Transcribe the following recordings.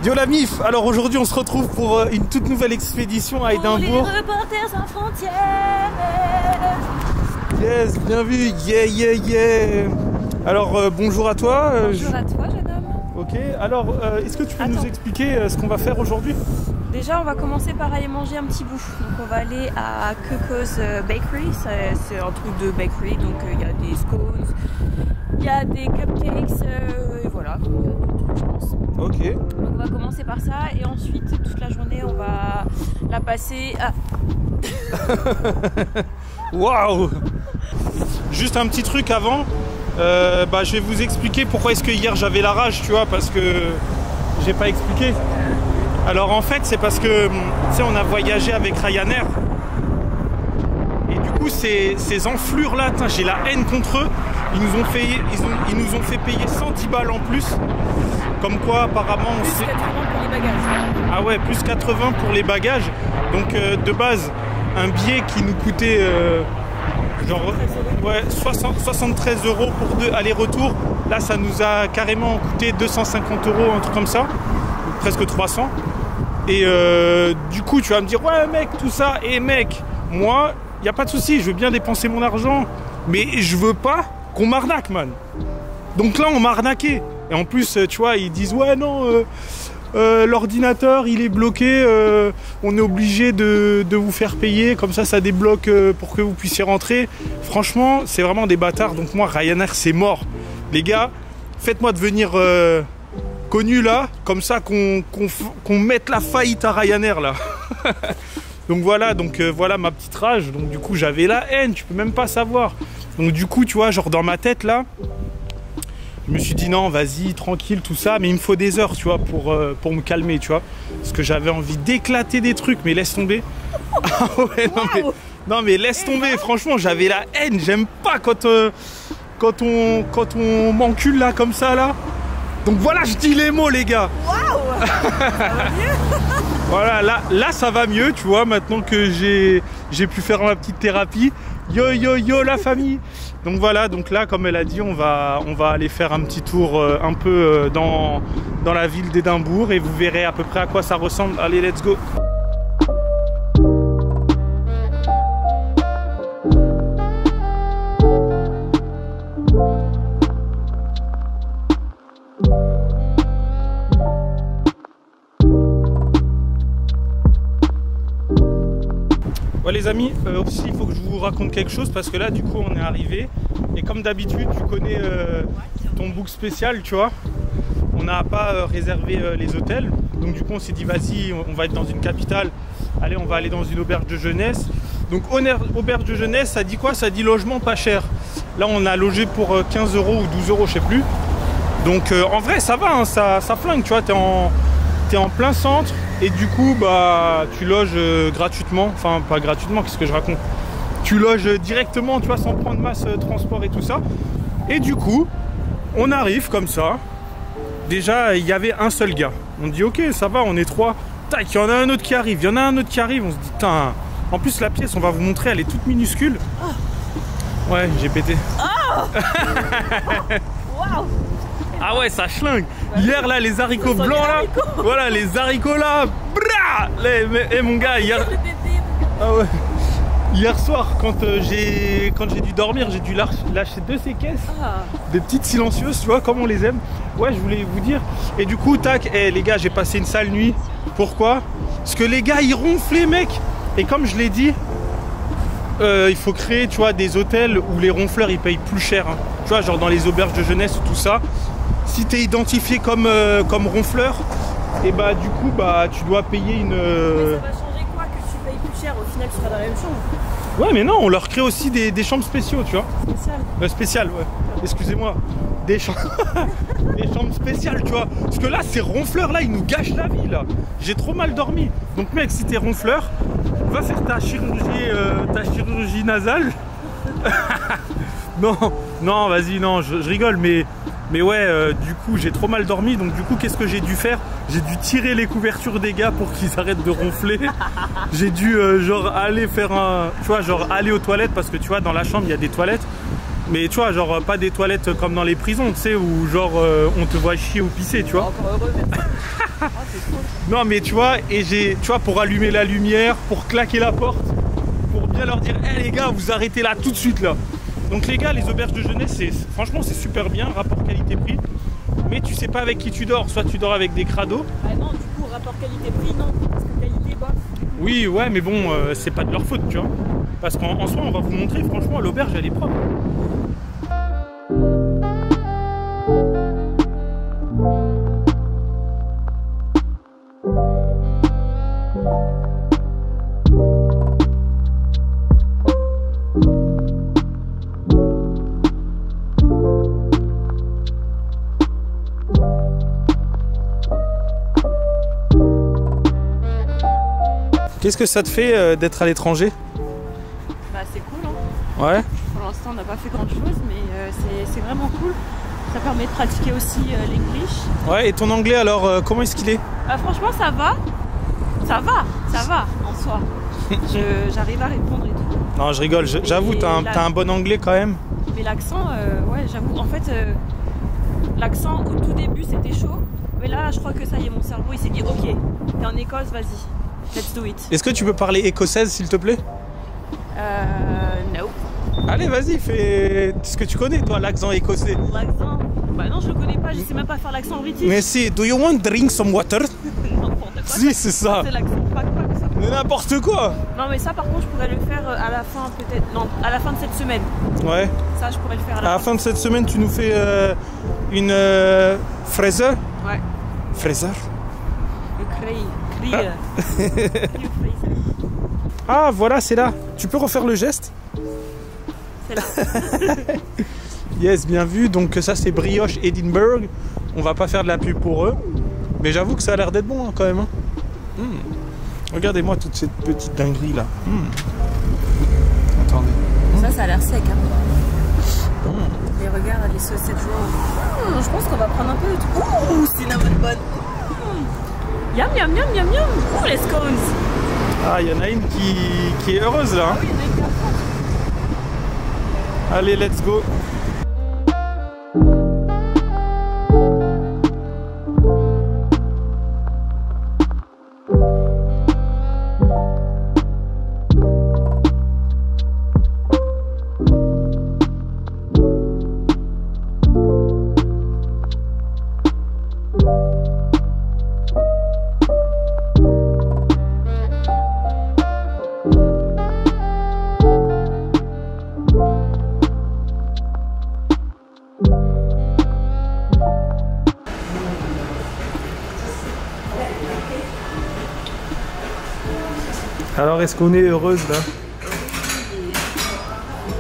Yo la MIF. Alors aujourd'hui on se retrouve pour une toute nouvelle expédition à Édimbourg. Les Reporters sans frontières. Yes, bien vu, yeah. Alors bonjour à toi. Bonjour à toi jeune homme. Ok, alors est-ce que tu peux nous expliquer ce qu'on va faire aujourd'hui? Déjà on va commencer par aller manger un petit bout. Donc on va aller à Coco's Bakery, c'est un truc de bakery, donc il y a des scones, il y a des cupcakes, et voilà, il y a d'autres trucs je pense. Ok. Donc on va commencer par ça et ensuite toute la journée on va la passer à... Waouh. Juste un petit truc avant, je vais vous expliquer pourquoi est-ce que hier j'avais la rage, tu vois, parce que j'ai pas expliqué. Alors en fait c'est parce que, tu sais, on a voyagé avec Ryanair. Et du coup ces enflures là, j'ai la haine contre eux. Ils nous ont fait payer 110 balles en plus. Comme quoi apparemment... Plus 80 pour les bagages. Ah ouais, plus 80 pour les bagages. Donc de base, un billet qui nous coûtait ouais, 73 € pour 2 allers-retours. Là ça nous a carrément coûté 250 €, un truc comme ça. Presque 300. Et du coup tu vas me dire ouais mec tout ça. Et mec, moi il n'y a pas de souci, je veux bien dépenser mon argent, mais je veux pas qu'on m'arnaque, man. Donc là on m'a arnaqué. Et en plus tu vois ils disent ouais non l'ordinateur il est bloqué, on est obligé de vous faire payer, comme ça débloque pour que vous puissiez rentrer. Franchement c'est vraiment des bâtards. Donc moi Ryanair c'est mort les gars, faites-moi devenir connu là, comme ça qu'on mette la faillite à Ryanair là. Donc voilà, voilà ma petite rage. Donc du coup j'avais la haine, tu peux même pas savoir. Donc du coup tu vois genre dans ma tête là, je me suis dit non vas-y tranquille tout ça, mais il me faut des heures tu vois pour me calmer tu vois. Parce que j'avais envie d'éclater des trucs, mais laisse tomber. Ah ouais, non mais laisse tomber, franchement j'avais la haine, j'aime pas quand on m'encule là comme ça là. Donc voilà, je dis les mots les gars. Waouh. Ça va mieux. Voilà, là ça va mieux, tu vois, maintenant que j'ai pu faire ma petite thérapie. Yo la famille. Donc voilà, donc là comme elle a dit, on va aller faire un petit tour un peu dans la ville d'Édimbourg et vous verrez à peu près à quoi ça ressemble. Allez, let's go. Ouais les amis, aussi il faut que je vous raconte quelque chose parce que là du coup on est arrivé et comme d'habitude tu connais ton book spécial tu vois, on n'a pas réservé les hôtels, donc du coup on s'est dit vas-y on va être dans une capitale, allez on va aller dans une auberge de jeunesse. Donc auberge de jeunesse ça dit quoi? Ça dit logement pas cher. Là on a logé pour 15 € ou 12 € je sais plus. Donc en vrai ça va, hein, ça flingue tu vois, t'es en plein centre et du coup bah tu loges gratuitement, enfin pas gratuitement, qu'est-ce que je raconte, tu loges directement tu vois sans prendre masse transport et tout ça. Et du coup on arrive comme ça, déjà il y avait un seul gars, on dit ok ça va, on est trois, tac il y en a un autre qui arrive, on se dit putain, en plus la pièce on va vous montrer elle est toute minuscule. Oh. Ouais j'ai pété. Oh. Waouh. Ah ouais ça schlingue. Hier là les haricots blancs là, voilà les haricots là, mon gars hier... Ah ouais. Hier soir quand j'ai dû dormir, j'ai dû lâcher 2 séquesses, des petites silencieuses tu vois comme on les aime. Ouais je voulais vous dire. Et du coup tac, les gars j'ai passé une sale nuit. Pourquoi? Parce que les gars ils ronflaient mec. Et comme je l'ai dit, il faut créer tu vois des hôtels où les ronfleurs ils payent plus cher, hein. Tu vois genre dans les auberges de jeunesse ou tout ça. Si tu es identifié comme ronfleur, et bah du coup bah tu dois payer une... Mais ça va changer quoi que tu payes plus cher? Au final tu seras dans la même chambre. Ouais mais non, on leur crée aussi des chambres spéciaux tu vois. Spécial. Spécial ouais. Excusez-moi. Des chambres spéciales tu vois. Parce que là ces ronfleurs là ils nous gâchent la vie là. J'ai trop mal dormi. Donc mec si t'es ronfleur, va faire ta chirurgie nasale. Non vas-y non je rigole mais ouais du coup j'ai trop mal dormi, donc du coup qu'est-ce que j'ai dû faire? J'ai dû tirer les couvertures des gars pour qu'ils arrêtent de ronfler. J'ai dû genre aller faire tu vois genre aller aux toilettes parce que tu vois dans la chambre il y a des toilettes. Mais tu vois, genre pas des toilettes comme dans les prisons, tu sais, où genre on te voit chier ou pisser, tu vois. Encore heureux, mais... Non mais tu vois, et tu vois, pour allumer la lumière, pour claquer la porte, pour bien leur dire, hé les gars, vous arrêtez là tout de suite là. Donc les gars, les auberges de jeunesse, franchement c'est super bien, rapport qualité-prix. Mais tu sais pas avec qui tu dors, soit tu dors avec des crados. Ah non, du coup, rapport qualité-prix, non, parce que qualité bof. Oui, ouais, mais bon, c'est pas de leur faute, tu vois. Parce qu'en soi, on va vous montrer, franchement, l'auberge, elle est propre. Qu'est-ce que ça te fait d'être à l'étranger? Bah c'est cool hein. Ouais. Pour l'instant on n'a pas fait grand chose mais c'est vraiment cool. Ça permet de pratiquer aussi l'English. Ouais, et ton anglais alors comment est-ce qu'il est? Franchement ça va. Ça va en soi. J'arrive à répondre et tout. Non je rigole, j'avoue t'as un bon anglais quand même. Mais l'accent, ouais j'avoue, en fait l'accent au tout début c'était chaud. Mais là je crois que ça y est, mon cerveau il s'est dit ok, t'es en Écosse, vas-y. Let's do it. Est-ce que tu peux parler écossaise s'il te plaît? No. Allez vas-y, fais ce que tu connais toi, l'accent écossais. L'accent? Bah non je le connais pas, je sais même pas faire l'accent british. Mais si, do you want drink some water? N'importe quoi. Si c'est ça. C'est l'accent pack ça. Mais n'importe quoi. Non mais ça par contre je pourrais le faire à la fin peut-être. Non, à la fin de cette semaine. Ouais. Ça je pourrais le faire à À la fin de cette semaine tu nous fais une fraiseur? Ouais. Fraiseur? Ah voilà, c'est là. Tu peux refaire le geste? C'est là. Yes, bien vu. Donc ça c'est Brioche Edinburgh. On va pas faire de la pub pour eux. Mais j'avoue que ça a l'air d'être bon hein, quand même. Hein. Regardez-moi toute cette petite dinguerie là. Attendez. Ça a l'air sec hein. Et regarde les saucisses jaunes. Je pense qu'on va prendre un peu de tout. Ouh, cinnamon bun. Yum yum yum yum yum. Ouh les scones. Ah, il y en a une qui est heureuse là. Ah oui, il y en a une qui est Allez, let's go. Alors, est-ce qu'on est heureuse là?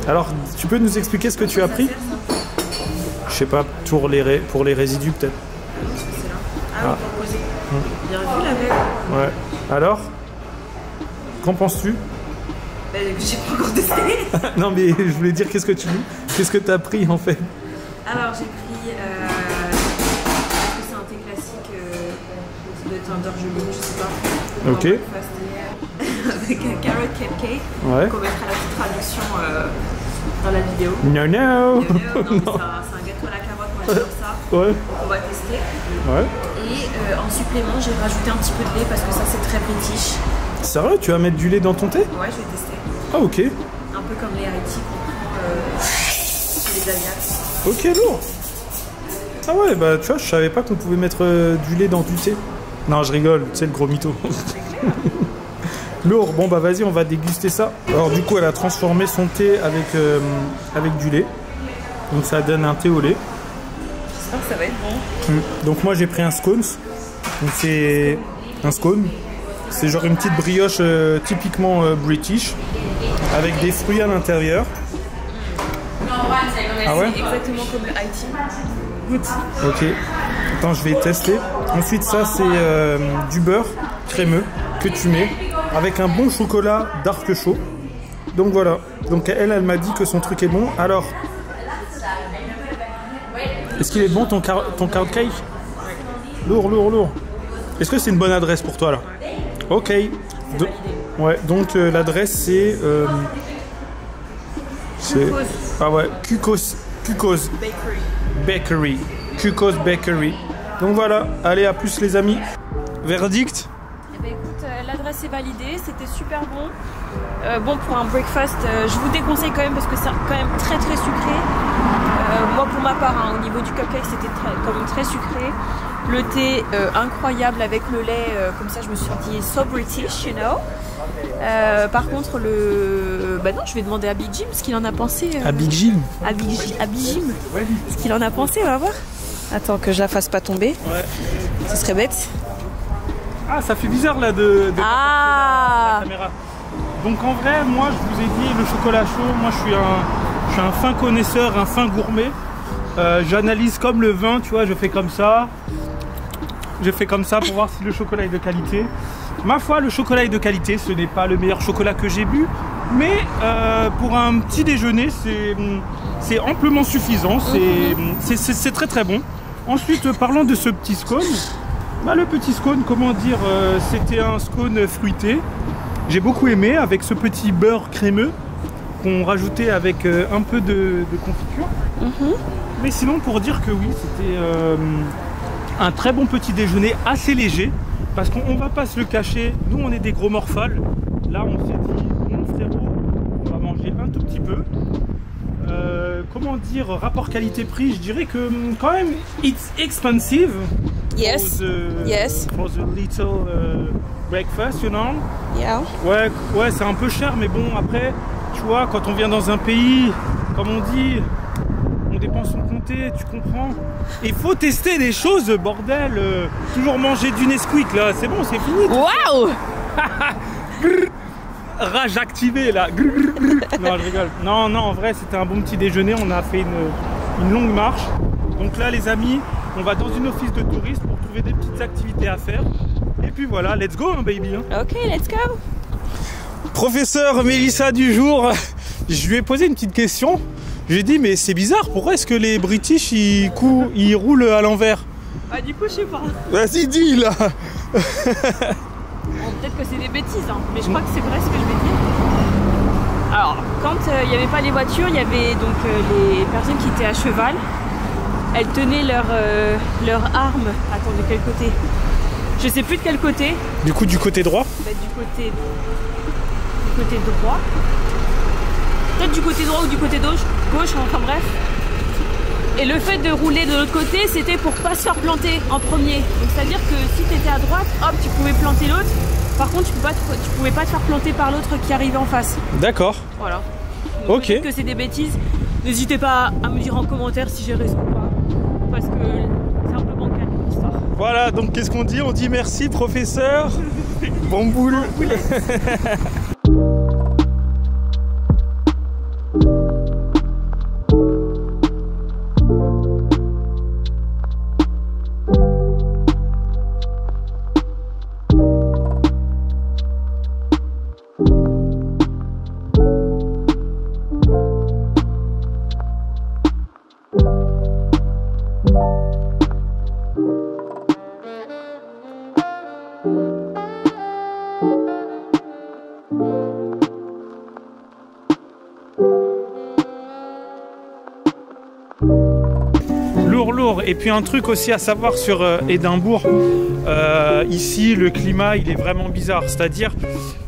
Alors, tu peux nous expliquer ce que tu as pris? Je sais pas, pour les résidus peut-être. Ah oui, bien vu la veille. Ouais. Alors? Qu'en penses-tu? J'ai pas encore testé. Non mais je voulais dire qu'est-ce que tu as pris en fait? Alors j'ai pris c'est un thé classique ça doit être un Darjeeling, je sais pas. Ok. Avec un carrot cupcake. Ouais. Qu'on mettra la petite traduction dans la vidéo. No. Non, c'est un gâteau à la carotte, moi j'adore ça. Ouais. On va tester. Ouais. Et en supplément j'ai rajouté un petit peu de lait parce que ça c'est très british. Sérieux, tu vas mettre du lait dans ton thé? Ouais, je vais tester. Ah ok. Un peu comme les Haïti qu'on prend chez les Asiates. Ok, lourd. Ah ouais, bah tu vois, je savais pas qu'on pouvait mettre du lait dans du thé. Non, je rigole, tu sais, le gros mytho. Lourd, bon bah vas-y, on va déguster ça. Alors du coup, elle a transformé son thé avec du lait. Donc ça donne un thé au lait. J'espère que ça va être bon. Donc moi j'ai pris un scones. Donc c'est un scone. C'est genre une petite brioche typiquement british. Avec des fruits à l'intérieur. Ah ouais? C'est exactement comme le Haïti. Ok. Attends, je vais tester. Ensuite, ça, c'est du beurre crémeux que tu mets avec un bon chocolat dark chaud. Donc voilà. Donc elle m'a dit que son truc est bon. Alors, est-ce qu'il est bon ton carrot cake? Lourd, lourd, lourd. Est-ce que c'est une bonne adresse pour toi là? Ok. Ouais, donc l'adresse c'est... ah ouais, Kukos Bakery. Kukos Bakery. Donc voilà, allez à plus les amis. Verdict? Eh ben écoute, l'adresse est validée, c'était super bon. Bon pour un breakfast, je vous déconseille quand même parce que c'est quand même très sucré. Moi pour ma part, hein, au niveau du cupcake, c'était quand même très sucré. Le thé incroyable avec le lait, comme ça je me suis dit so British, you know. Par contre bah non, je vais demander à Big Jim ce qu'il en a pensé. À Big Jim. À Big Jim. Ce qu'il en a pensé, on va voir. Attends que je la fasse pas tomber. Ouais. Ce serait bête. Ah, ça fait bizarre là de la caméra. Donc en vrai, moi je vous ai dit le chocolat chaud, moi je suis un fin connaisseur, un fin gourmet. J'analyse comme le vin, tu vois, je fais comme ça. Je fais comme ça pour voir si le chocolat est de qualité. Ma foi, le chocolat est de qualité, ce n'est pas le meilleur chocolat que j'ai bu, mais pour un petit déjeuner, c'est amplement suffisant, c'est très bon. Ensuite, parlons de ce petit scone. Bah, le petit scone, comment dire, c'était un scone fruité. J'ai beaucoup aimé avec ce petit beurre crémeux qu'on rajoutait avec un peu de confiture. Mais sinon, pour dire que oui, c'était un très bon petit déjeuner, assez léger. Parce qu'on va pas se le cacher, nous on est des gros morphales. Là on s'est dit, mon frérot, on va manger un tout petit peu. Comment dire, rapport qualité-prix, je dirais que quand même, it's expensive. Yes. For the little breakfast, you know. Yeah. Ouais, c'est un peu cher, mais bon, après, tu vois, quand on vient dans un pays, comme on dit, on dépense son compté, tu comprends. Il faut tester des choses, bordel. Toujours manger du Nesquik, là, c'est bon, c'est fini. Waouh. Rage activée, là. Non, je rigole. Non, en vrai, c'était un bon petit déjeuner. On a fait une longue marche. Donc là, les amis, on va dans une office de tourisme pour trouver des petites activités à faire. Et puis voilà, let's go, hein, baby. Ok, let's go. Professeur Mélissa du jour, je lui ai posé une petite question. Je lui ai dit, mais c'est bizarre, pourquoi est-ce que les British, ils roulent à l'envers? Ah, du coup, je sais pas. Vas-y, dis, là. Bon, peut-être que c'est des bêtises, hein, mais je crois que c'est vrai ce que je vais dire. Alors, quand il n'y avait pas les voitures, il y avait donc les personnes qui étaient à cheval. Elles tenaient leur arme. Attends, de quel côté? Je sais plus de quel côté. Du coup, du côté droit? Bah, du côté droit. Peut-être du côté droit ou du côté gauche, enfin bref. Et le fait de rouler de l'autre côté, c'était pour pas se faire planter en premier. Donc c'est-à-dire que si tu étais à droite, hop, tu pouvais planter l'autre. Par contre, tu pouvais pas te faire planter par l'autre qui arrivait en face. D'accord. Voilà. Donc, ok. peut-être que c'est des bêtises. N'hésitez pas à me dire en commentaire si j'ai raison ou pas. Parce que c'est un peu bancal l'histoire. Voilà, donc qu'est-ce qu'on dit? On dit merci, professeur. Bon boulot. Lourd. Et puis un truc aussi à savoir sur Édimbourg, ici le climat il est vraiment bizarre, c'est-à-dire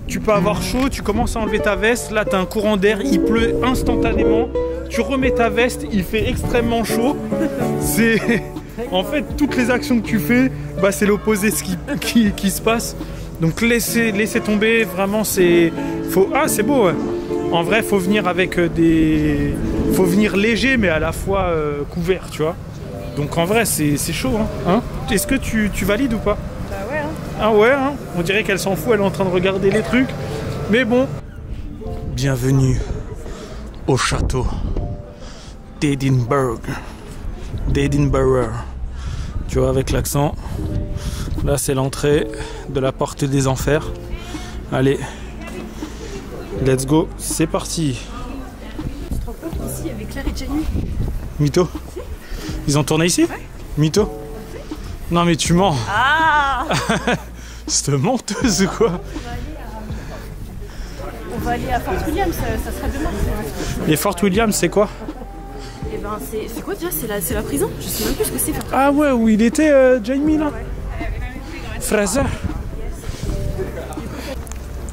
tu peux avoir chaud, tu commences à enlever ta veste, là tu as un courant d'air, il pleut instantanément, tu remets ta veste, il fait extrêmement chaud. C'est en fait toutes les actions que tu fais, bah, c'est l'opposé qui se passe. Donc laissez tomber, vraiment c'est beau, ouais. En vrai faut venir avec faut venir léger mais à la fois couvert, tu vois. Donc en vrai c'est chaud, hein. Est-ce que tu valides ou pas? Bah ouais, hein. Ah ouais, hein. On dirait qu'elle s'en fout, elle est en train de regarder les trucs. Mais bon. Bienvenue au château d'Edinburgh. Tu vois, avec l'accent. Là c'est l'entrée de la porte des enfers. Allez, let's go, c'est parti. Tu te rends compte ici avec Claire et Jamie? Mytho. Ils ont tourné ici? Ouais. Mytho. Non mais tu mens. Ah. Cette menteuse ou quoi? On va aller à Fort William, ça sera demain. Et Fort William c'est quoi? Et ben c'est quoi déjà? C'est la prison? Je sais même plus ce que c'est. Ah ouais, où il était Jamie là. Fraser.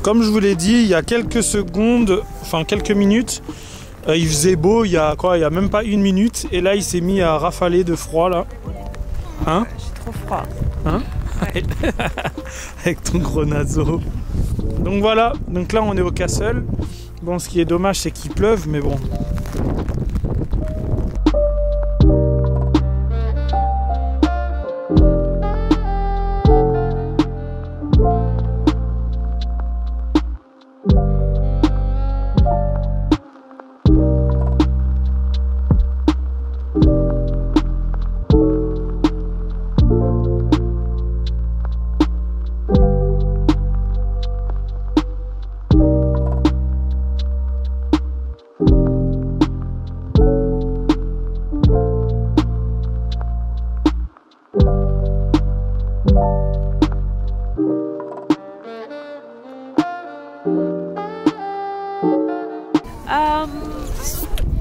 Comme je vous l'ai dit, il y a quelques secondes, enfin quelques minutes, il faisait beau, il y a même pas une minute, et là il s'est mis à rafaler de froid là. Hein? J'ai trop froid. Hein? Ouais. Avec ton gros naso. Donc voilà, donc là on est au Castle. Bon, ce qui est dommage c'est qu'il pleuve, mais bon.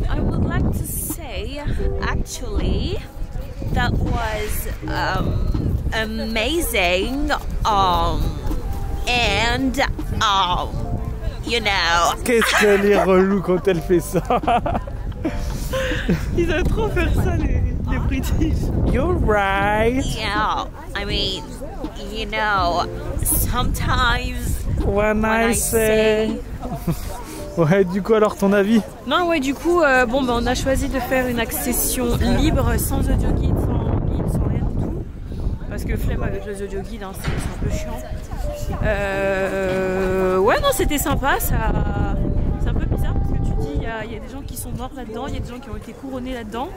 I would like to say, actually, that was amazing. And you know. Qu'est-ce qu'elle est relou quand elle fait ça. Ils aiment trop faire ça, les British. You're right. Yeah, I mean, you know, sometimes When I say. Ouais, du coup, alors ton avis? Non, ouais, du coup, bon, bah, on a choisi de faire une accession libre, sans audio guide, sans rien du tout. Parce que flemme avec les audio guides, hein, c'est un peu chiant. Ouais, non, c'était sympa. C'est un peu bizarre parce que tu dis, il y a des gens qui sont morts là-dedans, il y a des gens qui ont été couronnés là-dedans.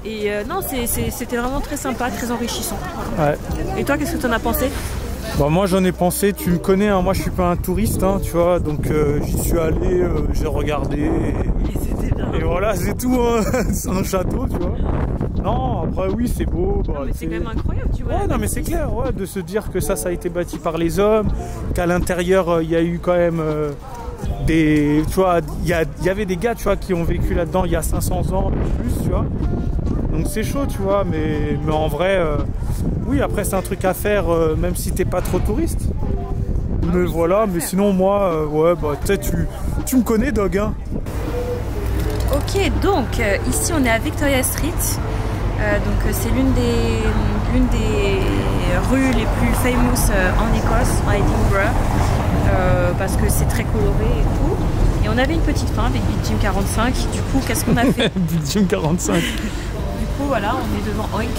Et non, c'était vraiment très sympa, très enrichissant. Voilà. Ouais. Et toi, qu'est-ce que tu en as pensé? Bon, moi j'en ai pensé, tu me connais, hein, moi je suis pas un touriste, hein, tu vois, donc j'y suis allé, j'ai regardé, et voilà, c'est tout, hein, c'est un château, tu vois. Non, après oui, c'est beau. Bah, mais c'est quand même incroyable, tu vois. Ouais, non, mais c'est clair, ouais, de se dire que ça a été bâti par les hommes, qu'à l'intérieur, il y a eu quand même des... Tu vois, il y avait des gars, tu vois, qui ont vécu là-dedans il y a 500 ans, plus, tu vois. Donc c'est chaud, tu vois, mais en vrai, oui, après c'est un truc à faire, même si t'es pas trop touriste. Mais voilà, mais sinon moi, ouais, bah tu sais, tu me connais, Dog, hein. Ok, donc ici on est à Victoria Street. Donc c'est l'une des rues les plus famous en Écosse, à Edinburgh, parce que c'est très coloré et tout. Et on avait une petite faim avec Big Jim 45. Du coup, qu'est-ce qu'on a fait? Big Jim 45. Du coup, voilà, on est devant Oink.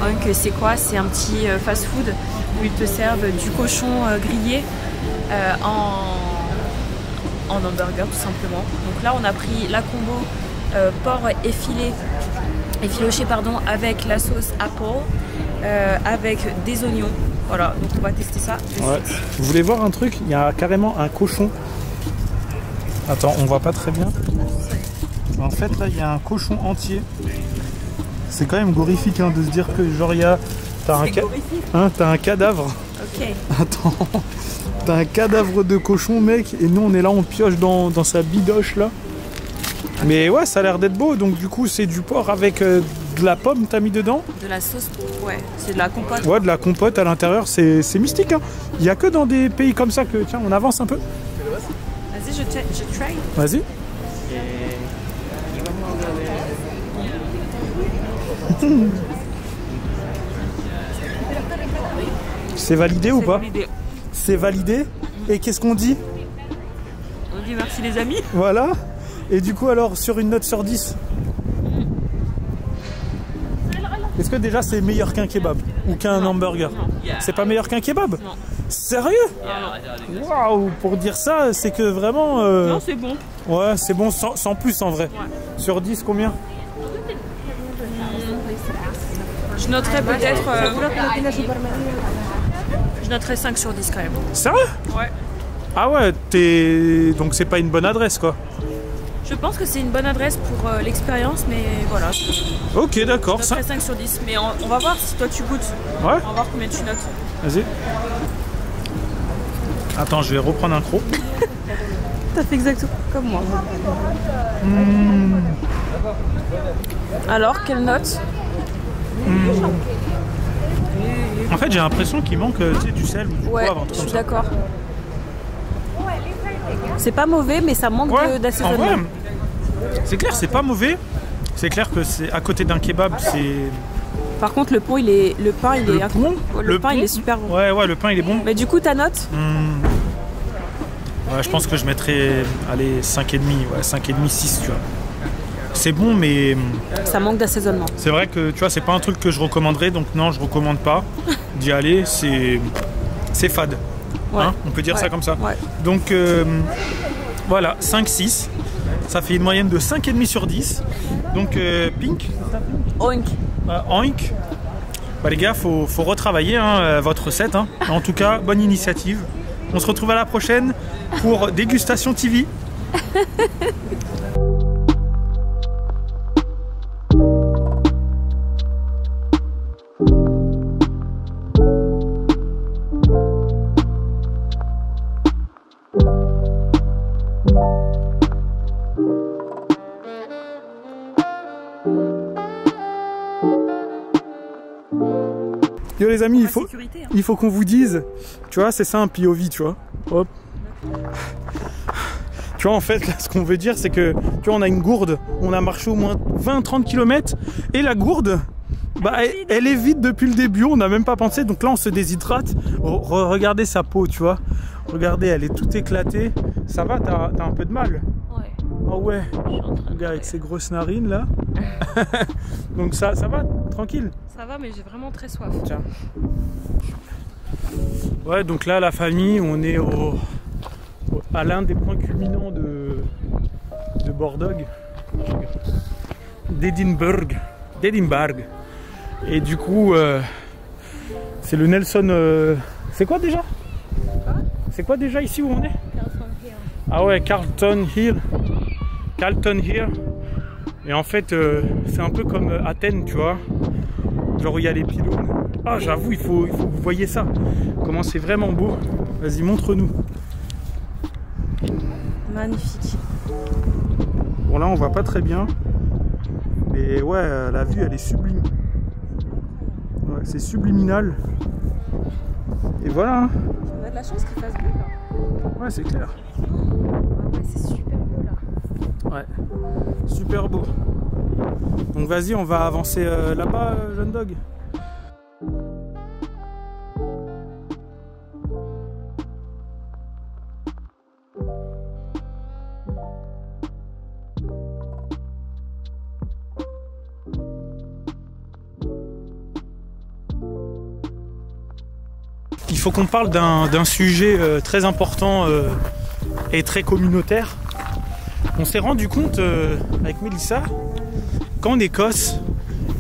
Oink, c'est quoi? C'est un petit fast-food où ils te servent du cochon grillé en hamburger tout simplement. Donc là, on a pris la combo porc effiloché pardon, avec la sauce apple, avec des oignons. Voilà, donc on va tester ça. Ouais. Vous voulez voir un truc? Il y a carrément un cochon. Attends, on voit pas très bien. En fait, là, il y a un cochon entier. C'est quand même gorifique, hein, de se dire que genre il y a... T'as un cadavre. Ok. Attends. T'as un cadavre de cochon, mec, et nous on est là, on pioche dans sa bidoche là. Mais ouais, ça a l'air d'être beau, donc du coup c'est du porc avec de la pomme, t'as mis dedans? De la sauce, ouais, c'est de la compote. Ouais, de la compote à l'intérieur, c'est mystique, hein. Il n'y a que dans des pays comme ça que, tiens, on avance un peu. Vas-y, je try. Vas-y. C'est validé ou pas? C'est validé. Et qu'est-ce qu'on dit? On dit merci les amis. Voilà. Et du coup alors sur une note sur 10, est-ce que déjà c'est meilleur qu'un kebab ou qu'un hamburger? C'est pas meilleur qu'un kebab? Non. Sérieux? Waouh, pour dire ça, c'est que vraiment... Non, c'est bon. Ouais, c'est bon, sans plus en vrai. Ouais. Sur 10, combien? Je noterais peut-être... je noterais 5 sur 10 quand même. Sérieux? Ouais. Ah ouais, donc c'est pas une bonne adresse quoi. Je pense que c'est une bonne adresse pour l'expérience, mais voilà. Ok, d'accord. Je noterais 5 sur 10, mais on va voir si toi tu goûtes. Ouais. On va voir combien tu notes. Vas-y. Attends, je vais reprendre un croc. T'as fait exactement comme moi. Alors, quelle note? En fait, j'ai l'impression qu'il manque tu sais, du sel ou du poivre. Ouais, je suis d'accord. C'est pas mauvais, mais ça manque d'assaisonnement. C'est clair, c'est pas mauvais. C'est clair que c'est à côté d'un kebab, c'est... Par contre, le pain, il est super bon. Ouais, le pain, il est bon. Mais du coup, ta note Ouais, je pense que je mettrais, allez, 5,5, 6, tu vois. C'est bon, mais... Ça manque d'assaisonnement. C'est vrai que, tu vois, c'est pas un truc que je recommanderais, donc non, je recommande pas d'y aller, c'est fade. Ouais. Hein, on peut dire ça comme ça. Ouais. Donc, voilà, 5, 6. Ça fait une moyenne de 5,5 sur 10. Donc, Pink. Oink. Oink. Bah, les gars, faut retravailler votre recette. Hein. En tout cas, bonne initiative. On se retrouve à la prochaine pour Dégustation TV. Yo les amis, il faut qu'on vous dise, tu vois, c'est ça un POV, tu vois. Hop. Tu vois, en fait, là, ce qu'on veut dire, c'est que, tu vois, on a une gourde, on a marché au moins 20-30 km, et la gourde, bah, elle est vide depuis le début, on n'a même pas pensé, donc là, on se déshydrate. Regardez sa peau, tu vois. Regardez, elle est toute éclatée. Ça va, t'as un peu de mal? Ouais. Oh ouais, regarde avec ses grosses narines, là. Donc ça va, tranquille. Ça va, mais j'ai vraiment très soif. Tiens. Ouais, donc là, la famille, on est à l'un des points culminants de Bordeaux, d'Edinburgh. Et du coup, c'est le Nelson... c'est quoi déjà? C'est quoi déjà ici où on est? Carlton Hill. Ah ouais, Carlton Hill. Et en fait, c'est un peu comme Athènes, tu vois. Genre, il y a les pylônes. Ah, j'avoue, il faut que vous voyez ça. Comment c'est vraiment beau. Vas-y, montre-nous. Magnifique. Bon, là, on voit pas très bien. Mais ouais, la vue, elle est sublime. Ouais, c'est subliminal. Et voilà. On a de la chance qu'il fasse bleu, là. Ouais, c'est clair. Ah ouais, c'est super beau, là. Ouais, super beau. Donc vas-y, on va avancer là-bas, jeune dog. Il faut qu'on parle d'un sujet très important et très communautaire. On s'est rendu compte avec Mélissa qu'en Écosse,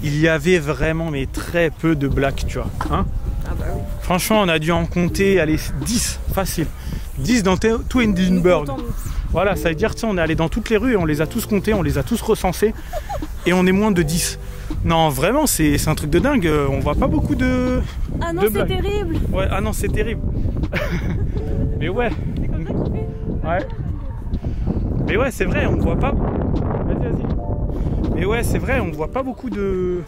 il y avait vraiment mais très peu de blacks, tu vois. Hein, Ah bah oui. franchement, on a dû en compter, allez, 10, facile. 10 dans tout Edinburgh. Voilà, ça veut dire, on est allé dans toutes les rues et on les a tous comptés, on les a tous recensés. Et on est moins de 10. Non, vraiment, c'est un truc de dingue. On voit pas beaucoup de... Ah non, de c'est blagues. terrible. Ouais, ah non, c'est terrible. Mais ouais. C'est comme ça qu'il fait. Ouais. Mais ouais, c'est vrai, on voit pas... Vas-y. Mais ouais, c'est vrai, on voit pas beaucoup de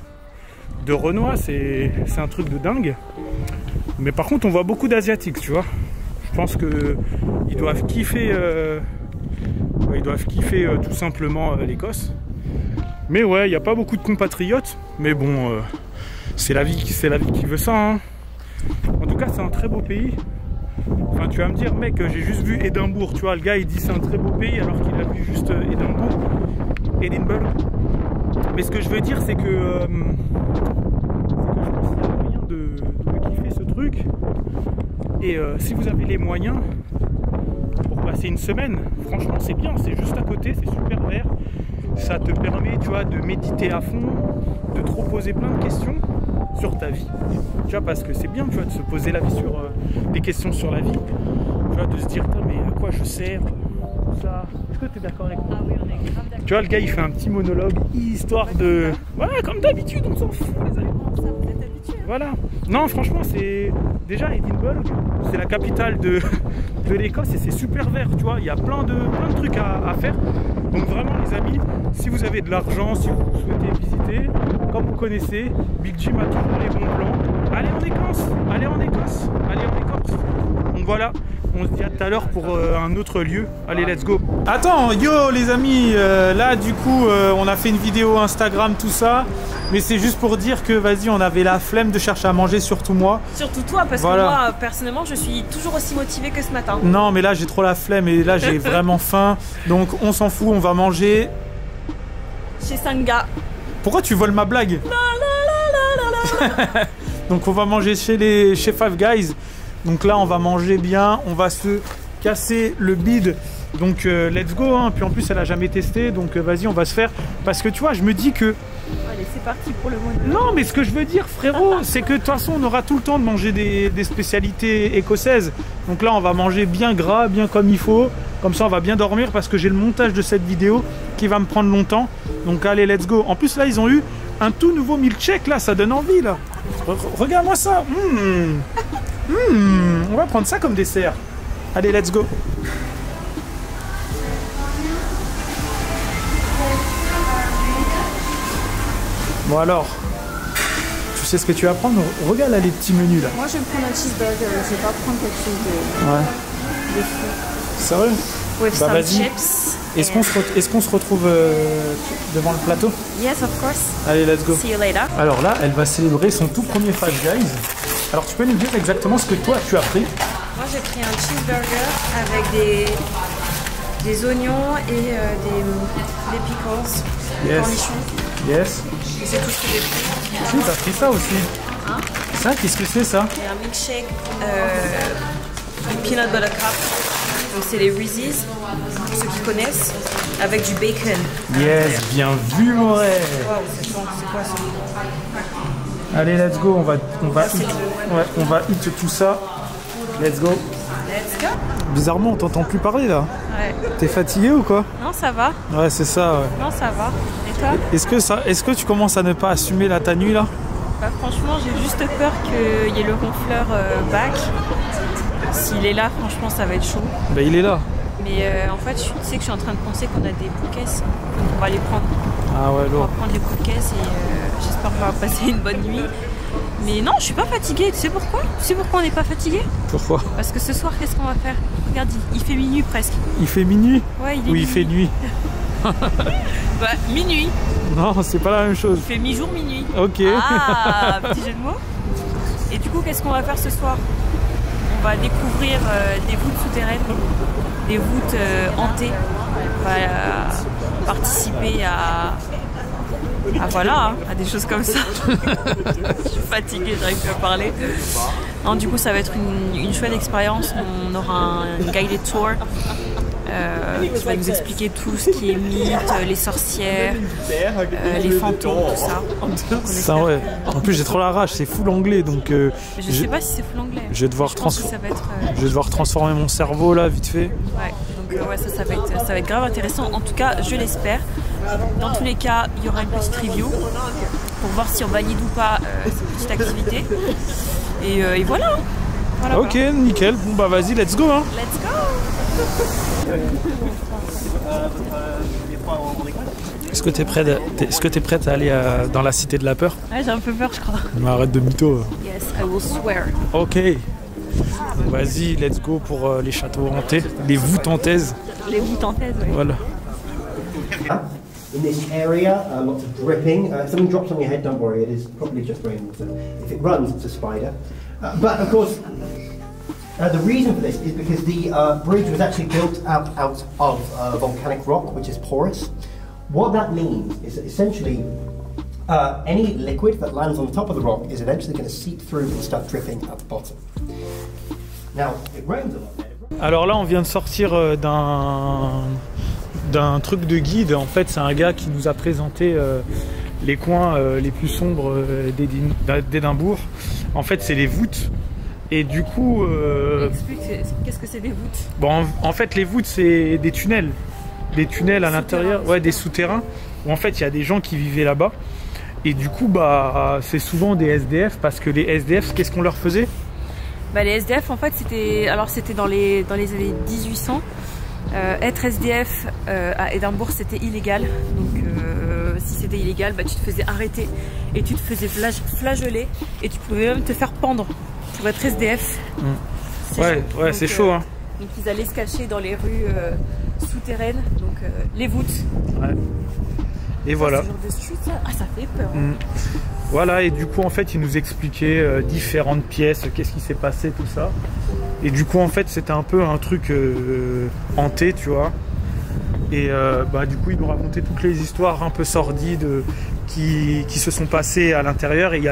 Renois, c'est un truc de dingue. Mais par contre, on voit beaucoup d'Asiatiques, tu vois. Je pense que ils doivent kiffer... tout simplement l'Écosse. Mais ouais, il n'y a pas beaucoup de compatriotes. Mais bon, c'est la vie qui veut ça. Hein. En tout cas, c'est un très beau pays. Enfin, tu vas me dire, mec, j'ai juste vu Édimbourg. Tu vois, le gars, il dit c'est un très beau pays alors qu'il a vu juste Edinburgh. Mais ce que je veux dire, c'est que je pense qu'il y a moyen de kiffer ce truc. Et si vous avez les moyens pour passer une semaine, franchement, c'est bien. C'est juste à côté, c'est super vert. Ça te permet, tu vois, de méditer à fond, de te reposer plein de questions sur ta vie. Tu vois, parce que c'est bien, tu vois, de se poser la vie sur des questions sur la vie. Tu vois, de se dire, mais à quoi je sers, ça. Est-ce que tu es d'accord avec moi? Ah oui, on est grave d'accord. Tu vois, le gars, il fait un petit monologue, histoire de... Voilà, comme d'habitude, on s'en fout, les amis. Comment ça, vous êtes habitués? Voilà. Non, franchement, c'est... Déjà, Edinburgh, c'est la capitale de l'Écosse et c'est super vert, tu vois. Il y a plein de trucs à faire. Donc vraiment, les amis, si vous avez de l'argent, si vous souhaitez visiter, comme vous connaissez, Big Jim a toujours les bons plans. Allez en Écosse, allez en Écosse, allez en Écosse. Donc voilà, on se dit à tout à l'heure pour un autre lieu. Allez, let's go. Attends, yo les amis, là du coup, on a fait une vidéo Instagram, tout ça. Mais c'est juste pour dire que, vas-y, on avait la flemme de chercher à manger, surtout moi. Surtout toi, parce voilà. que moi, personnellement, je suis toujours aussi motivée que ce matin. Non, mais là, j'ai trop la flemme et là, j'ai vraiment faim. Donc, on s'en fout, on va manger... Chez Sanga. Pourquoi tu voles ma blague? Donc, on va manger chez Five Guys. Donc là, on va manger bien, on va se casser le bide. Donc, let's go. Hein. Puis en plus, elle a jamais testé. Donc, vas-y, on va se faire. Parce que tu vois, je me dis que... Allez, c'est parti pour le mot. Non, mais ce que je veux dire, frérot, c'est que de toute façon, on aura tout le temps de manger des spécialités écossaises. Donc là, on va manger bien gras, bien comme il faut. Comme ça, on va bien dormir parce que j'ai le montage de cette vidéo qui va me prendre longtemps. Donc allez, let's go. En plus, là, ils ont eu un tout nouveau milkshake. Là, ça donne envie, là. Regarde-moi ça. On va prendre ça comme dessert. Allez, let's go. Bon alors, tu sais ce que tu vas prendre? Regarde là les petits menus là. Moi je vais me prendre un cheeseburger, je vais pas prendre quelque chose de fou. Sérieux? With bah, some vas-y. chips. Est-ce qu'on se retrouve devant le plateau? Yes, of course. Allez, let's go. See you later. Alors là, elle va célébrer son tout premier Five Guys. Alors tu peux nous dire exactement ce que toi tu as pris? Moi j'ai pris un cheeseburger avec des oignons et des pickles, des cornichons. Yes. Et c'est tout ce que j'ai pris. Si, t'as pris ça aussi. Hein? Ça, qu'est-ce que c'est ça? Et un milkshake peanut butter cup. Donc c'est les Reese's, pour ceux qui connaissent, avec du bacon. Yes, bien vu mon rêve. Waouh, c'est quoi ça? Allez, let's go. On va hit tout ça. Let's go. Let's go. Bizarrement, on t'entend plus parler là. Ouais. T'es fatigué ou quoi? Non, ça va. Ouais, c'est ça. Ouais. Non, ça va. Et toi? Est-ce que tu commences à ne pas assumer ta nuit là? Bah, franchement, j'ai juste peur qu'il y ait le ronfleur back. S'il est là, franchement, ça va être chaud. Bah, il est là. Mais en fait, tu sais que je suis en train de penser qu'on a des bouquets, donc on va les prendre. Ah ouais, On lourd. va prendre les bouquets et j'espère qu'on va passer une bonne nuit. Mais non, je suis pas fatiguée. Tu sais pourquoi? Tu sais pourquoi on n'est pas fatigué? Pourquoi? Parce que ce soir, qu'est-ce qu'on va faire? Regarde, il fait minuit presque. Il fait minuit? Ouais, il est Ou il fait nuit? Bah, minuit. Non, c'est pas la même chose. Il fait mi-jour, minuit. Ok. Ah, petit jeu de mots. Et du coup, qu'est-ce qu'on va faire ce soir? On va découvrir des voûtes souterraines, des voûtes hantées. On va participer à voilà, hein, à des choses comme ça. Je suis fatiguée, j'arrive plus à parler. Non, du coup, ça va être une chouette expérience. On aura un guided tour qui va nous expliquer tout ce qui est mythe, les sorcières, les fantômes, tout ça. Ça ouais. En plus, j'ai trop la rage, c'est full anglais donc. Je sais pas si c'est full anglais. Je vais devoir je vais devoir transformer mon cerveau là, vite fait. Ouais, donc ouais, ça va être grave intéressant. En tout cas, je l'espère. Dans tous les cas, il y aura une petite review pour voir si on valide ou pas cette petite activité. Et voilà. Voilà. Ok, nickel. Bon bah vas-y, let's go. Hein. Let's go. Est-ce que t'es prête à aller dans la cité de la peur? Ouais, j'ai un peu peur, je crois. Mais arrête de mytho. Yes, I will swear. Ok. Vas-y, let's go pour les châteaux hantés, les voûtes hantaises. Les voûtes hantaises, ouais. Voilà. In this area, lots of dripping. If something drops on your head, don't worry, it is probably just rainwater. If it runs, it's a spider. But of course, the reason for this is because the bridge was actually built out of volcanic rock, which is porous. What that means is that essentially any liquid that lands on the top of the rock is eventually going to seep through and start dripping at the bottom. Now, it rains a lot there. Alors là, on vient de sortir d'un truc de guide. En fait, c'est un gars qui nous a présenté les coins les plus sombres d'Édimbourg. En fait, c'est les voûtes. Et du coup... Explique, qu'est-ce que c'est des voûtes? Bon, en fait, les voûtes, c'est des tunnels. Des tunnels à l'intérieur, ouais, des souterrains. Où en fait, il y a des gens qui vivaient là-bas. Et du coup, bah, c'est souvent des SDF. Parce que les SDF, qu'est-ce qu'on leur faisait? Bah, les SDF, en fait, c'était dans les années 1800. Être SDF à Édimbourg, c'était illégal. Donc si c'était illégal, bah, tu te faisais arrêter et tu te faisais flageoler et tu pouvais même te faire pendre pour être SDF. Ouais, ouais, c'est chaud. Hein. Donc ils allaient se cacher dans les rues souterraines, donc les voûtes. Ouais. Et voilà. Ce genre de street, ça, ah, ça fait peur. Voilà, et du coup, en fait, il nous expliquait différentes pièces, qu'est-ce qui s'est passé, tout ça. Et du coup, en fait, c'était un peu un truc hanté, tu vois. Et bah, du coup, il nous racontait toutes les histoires un peu sordides qui se sont passées à l'intérieur. Et il y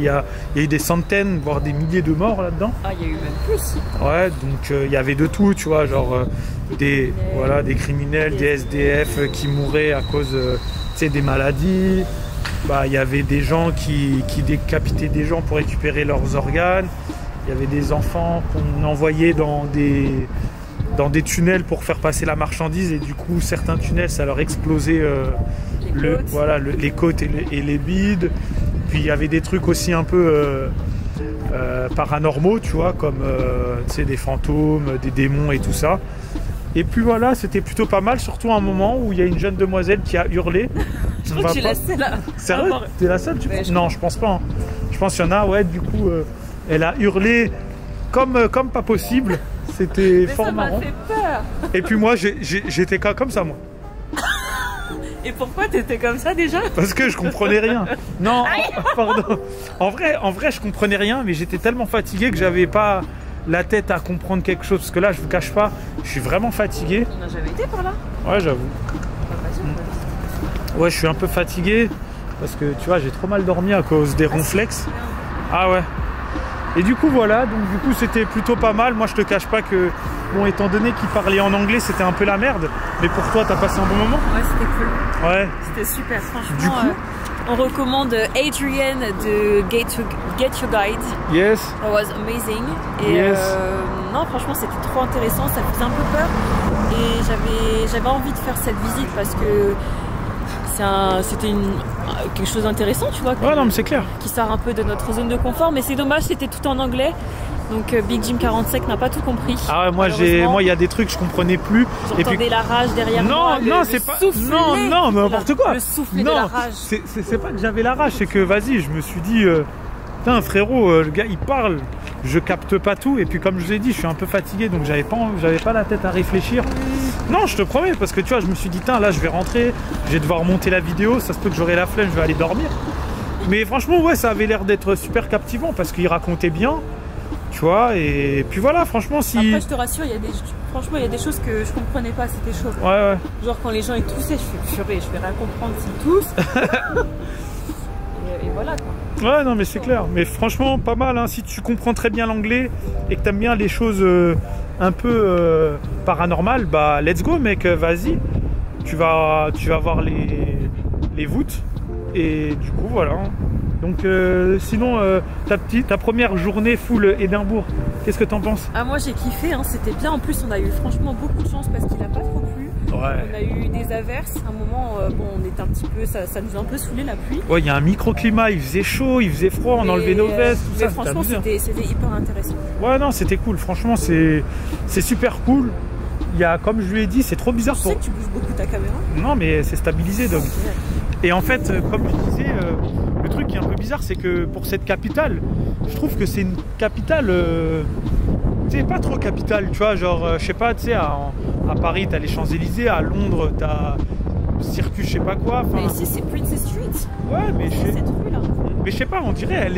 a eu des centaines, voire des milliers de morts là-dedans. Ah, il y a eu même plus. Ouais, donc il y avait de tout, tu vois, genre des criminels, des SDF qui mouraient à cause des maladies. Bah, il y avait des gens qui décapitaient des gens pour récupérer leurs organes. Il y avait des enfants qu'on envoyait dans des tunnels pour faire passer la marchandise, et du coup certains tunnels ça leur explosait les côtes et les bides. Puis il y avait des trucs aussi un peu paranormaux, tu vois, comme des fantômes, des démons et tout ça. Et puis voilà, c'était plutôt pas mal, surtout à un moment où il y a une jeune demoiselle qui a hurlé. Je crois que j'ai la seule. Sérieux? T'es la seule, tu penses? Non, je pense pas. Hein. Je pense qu'il y en a, ouais, du coup, elle a hurlé comme pas possible. C'était fort marrant. Ça m'a fait peur. Et puis moi, j'étais comme ça, moi. Et pourquoi t'étais comme ça déjà? Parce que je comprenais rien. Non, pardon. En vrai, je comprenais rien, mais j'étais tellement fatigué que j'avais pas la tête à comprendre quelque chose. Parce que là, je vous cache pas, je suis vraiment fatigué. On n'a jamais été par là? Ouais, j'avoue. Ouais, je suis un peu fatigué parce que tu vois, j'ai trop mal dormi à cause des ronflex. Ah ouais. Et du coup voilà, donc du coup c'était plutôt pas mal. Moi je te cache pas que, bon, étant donné qu'il parlait en anglais, c'était un peu la merde. Mais pour toi, t'as passé un bon moment? Ouais, c'était cool. Ouais. C'était super, franchement. Du coup, on recommande Adrian de Get Your Guide. Yes. It was amazing. Et yes. Non, franchement, c'était trop intéressant. Ça faisait un peu peur. Et j'avais envie de faire cette visite parce que c'était quelque chose d'intéressant, tu vois. Ouais, non, mais c'est clair. Qui sort un peu de notre zone de confort. Mais c'est dommage, c'était tout en anglais. Donc Big Jim 45 n'a pas tout compris. Ah ouais, moi il y a des trucs que je comprenais plus. J'entendais puis... la rage derrière moi. Non, c'est pas. Non, mais n'importe quoi. Le souffle de la rage. C'est pas que j'avais la rage, c'est que vas-y, je me suis dit, putain frérot, le gars il parle, je capte pas tout. Et puis comme je vous ai dit, je suis un peu fatigué, donc j'avais pas la tête à réfléchir. Non, je te promets, parce que tu vois, je me suis dit, tiens, là je vais rentrer, je vais devoir monter la vidéo, ça se peut que j'aurai la flemme, je vais aller dormir. Mais franchement, ouais, ça avait l'air d'être super captivant parce qu'il racontait bien. Tu vois, et puis voilà, franchement, si... Après, je te rassure, franchement, il y a des choses que je comprenais pas, c'était chaud. Ouais. Genre, quand les gens ils toussaient, je fais purée, je vais rien comprendre s'ils toussent. et voilà, quoi. Ouais, non, mais c'est clair. Mais franchement, pas mal, hein. Si tu comprends très bien l'anglais et que t'aimes bien les choses un peu paranormales, bah, let's go, mec, vas-y. Tu vas voir les voûtes. Et du coup, voilà. Donc sinon, ta première journée full Édimbourg, qu'est-ce que t'en penses? Ah, moi j'ai kiffé, hein, c'était bien. En plus, on a eu franchement beaucoup de chance parce qu'il n'a pas trop plu. Ouais. On a eu des averses. À un moment, bon, on était un petit peu, ça nous a un peu saoulé la pluie. Ouais, il y a un microclimat, il faisait chaud, il faisait froid, on enlevait nos vestes, tout ça. Franchement, c'était hyper intéressant. Ouais, non, c'était cool. Franchement, c'est super cool. Il y a, comme je lui ai dit, c'est trop bizarre. Je sais que tu bouges beaucoup ta caméra. Non, mais c'est stabilisé, donc. Et en fait, comme je disais, le truc qui est un peu bizarre, c'est que pour cette capitale, je trouve que c'est une capitale, tu sais, pas trop capitale, tu vois, genre, je sais pas, tu sais, à Paris, t'as les Champs-Élysées, à Londres, t'as Circus, je sais pas quoi. Mais ici, c'est Princess Street. Ouais, mais cette rue là. Mais je sais pas, on dirait,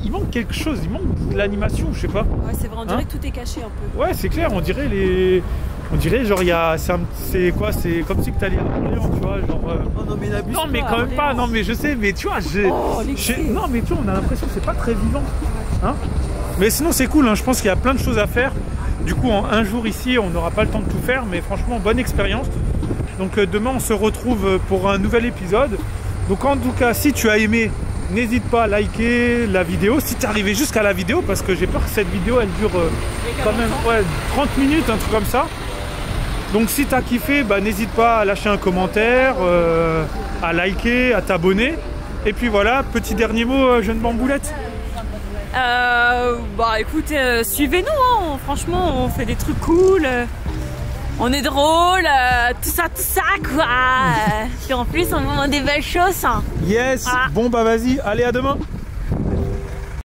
il manque quelque chose, il manque de l'animation, je sais pas. Ouais, c'est vrai, on dirait que tout est caché un peu. Ouais, c'est clair, on dirait genre c'est quoi, c'est comme si que t'allais à Orléans, tu vois, genre Oh non mais n'abuse non mais pas, quand même pas, Orléans. non mais je sais, mais tu vois, non mais tu vois, on a l'impression que c'est pas très vivant, hein. Mais sinon c'est cool, hein, je pense qu'il y a plein de choses à faire. Du coup en un jour ici, on n'aura pas le temps de tout faire, mais franchement bonne expérience. Donc demain on se retrouve pour un nouvel épisode. Donc en tout cas, si tu as aimé, n'hésite pas à liker la vidéo, si tu es arrivé jusqu'à la vidéo, parce que j'ai peur que cette vidéo elle dure quand même 30 minutes, un truc comme ça. Donc si tu as kiffé, bah, n'hésite pas à lâcher un commentaire, à liker, à t'abonner. Et puis voilà, petit dernier mot, jeune bamboulette. Bah écoute, suivez-nous, hein. Franchement on fait des trucs cool. on est drôle, tout ça quoi. Puis en plus on vend des belles choses. Yes. Ah. Bon bah vas-y, allez à demain.